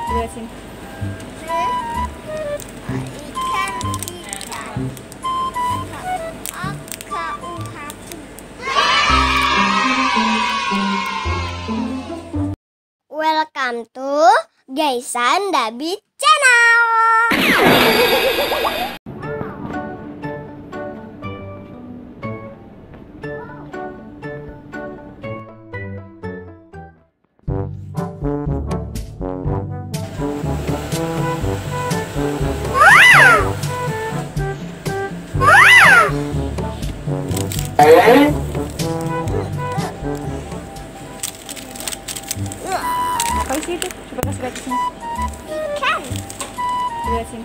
Jelasin. Welcome to Gaisan Dabi Channel. Apa isi itu? Coba kasih lihat di sini. Ikan. Jelasin.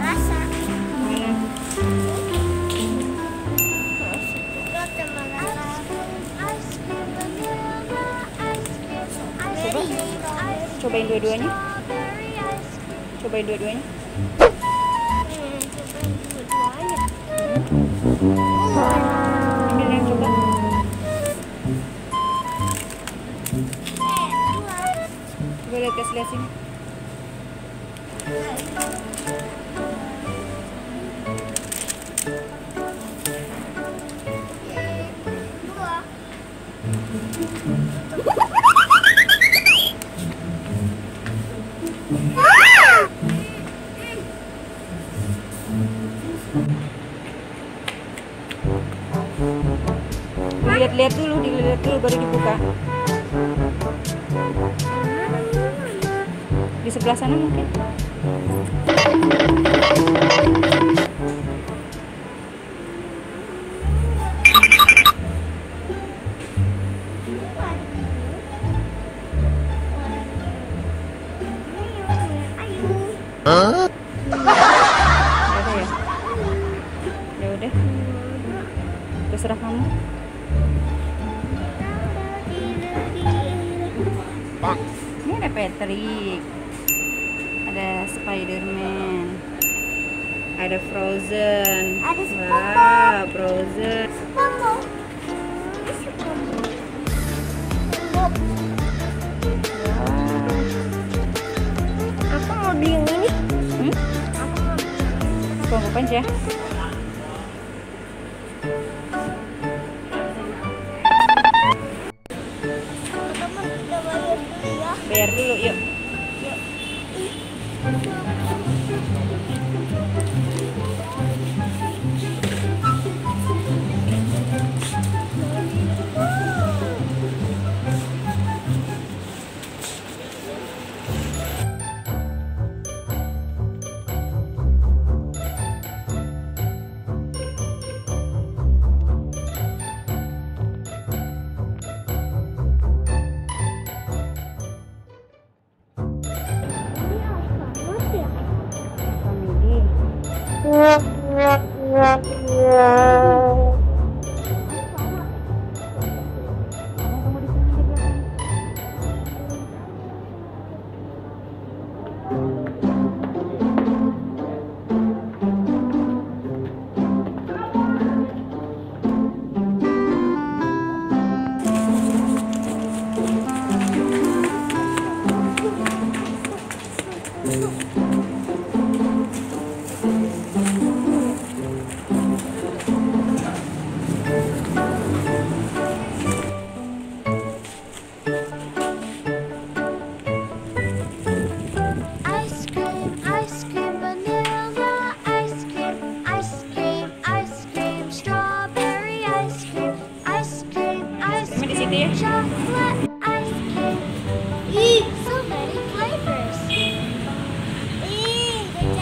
Rasa. Cobain dua-duanya. Cobain dua-duanya. Ambil yang coba. Coba lihat, kasih lihat sini. Dilihat-lihat dulu, baru dibuka. Di sebelah sana mungkin. Ayo. Ada ya? Ya udah. Terserah kamu. Ini ada Patrick, ada Spiderman, ada Frozen. Ada Wah, Frozen. Aku mau beli yang ini. Aku aja. Teman-teman kita bayar dulu ya. Bayar dulu, yuk. Chocolate ice cream. Eat so many flavors. Eat the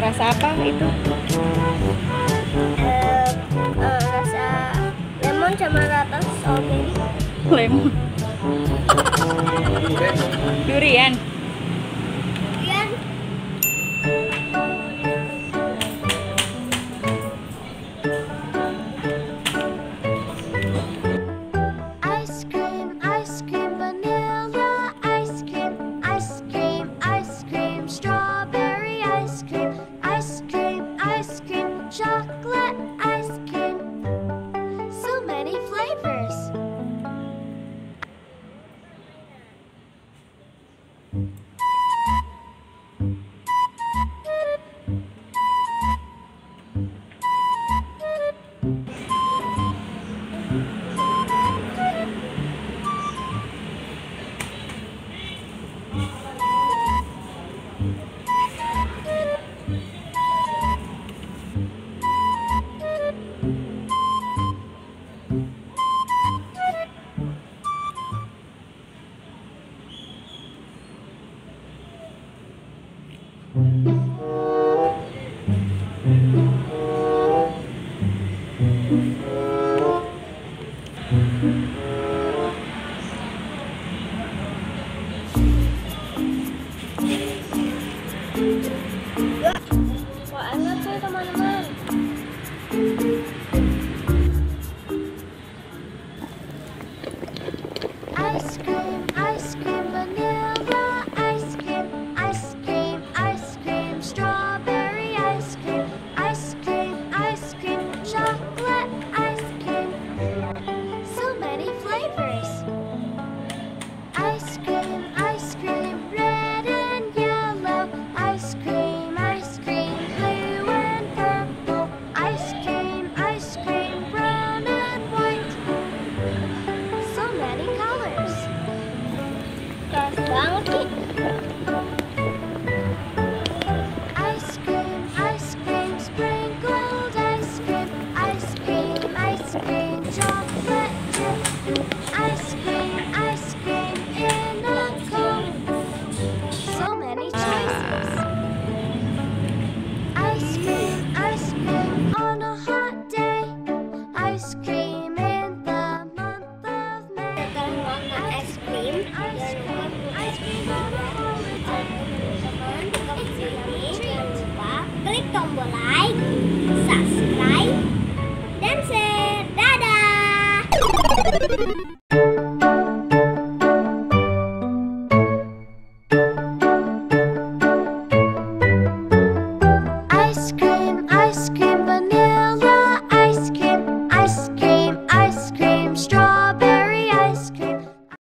Rasa apa itu? Rasa lemon sama rasa strawberry. Lemon. Durian. Durian. Ice cream, vanilla ice cream, ice cream, strawberry ice cream, chocolate ice cream. So many flavors. Wah, enak tuh teman-teman. Ice cream, vanilla ice cream, strawberry ice cream, chocolate ice cream. So many flavors. Ice cream, red and yellow. Ice cream, blue and purple. Ice cream, brown and white. So many colors. Keras banget nih. Ice cream, sprinkled ice cream, chocolate chip. Ice cream in a cone. So many choices. Ice cream on a hot day. Ice cream in the month of May. Ice cream on a holiday. Jangan lupa klik tombol like, subscribe, dan share. Dadah!